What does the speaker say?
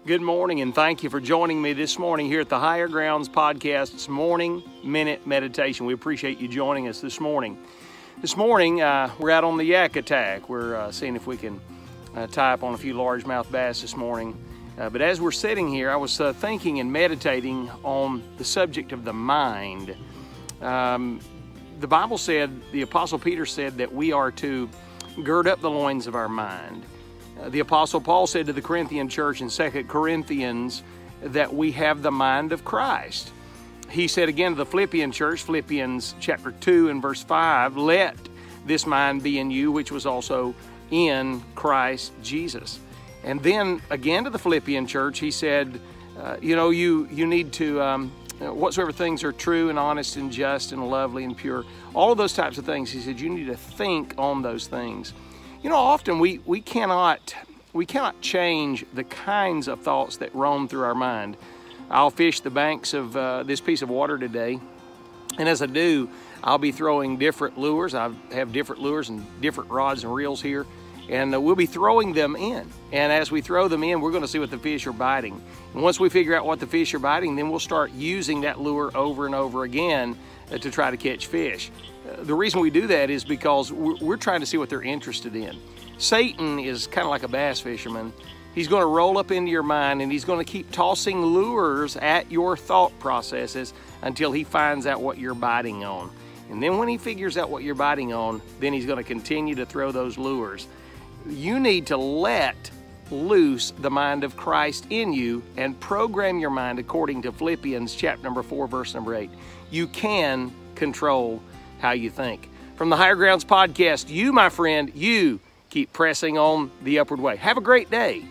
Good morning, and thank you for joining me this morning here at the Higher Grounds Podcast's Morning Minute Meditation. We appreciate you joining us this morning. This morning, we're out on the yak attack. We're seeing if we can tie up on a few largemouth bass this morning. But as we're sitting here, I was thinking and meditating on the subject of the mind. The Bible said, the Apostle Peter said that we are to gird up the loins of our mind. The Apostle Paul said to the Corinthian church in 2 Corinthians that we have the mind of Christ. He said again to the Philippian church, Philippians chapter 2 and verse 5, let this mind be in you, which was also in Christ Jesus. And then again to the Philippian church, he said, you need to, whatsoever things are true and honest and just and lovely and pure, all of those types of things, he said, you need to think on those things. You know, often we cannot change the kinds of thoughts that roam through our mind. I'll fish the banks of this piece of water today, and as I do, I'll be throwing different lures. I have different lures and different rods and reels here, and we'll be throwing them in. And as we throw them in, we're going to see what the fish are biting. And once we figure out what the fish are biting, then we'll start using that lure over and over again to try to catch fish. The reason we do that is because we're trying to see what they're interested in. Satan is kind of like a bass fisherman. He's going to roll up into your mind and he's going to keep tossing lures at your thought processes until he finds out what you're biting on. And then when he figures out what you're biting on, then he's going to continue to throw those lures. You need to let loose the mind of Christ in you and program your mind according to Philippians chapter number 4, verse number 8. You can control how you think. From the Higher Grounds Podcast, you, my friend, you keep pressing on the upward way. Have a great day.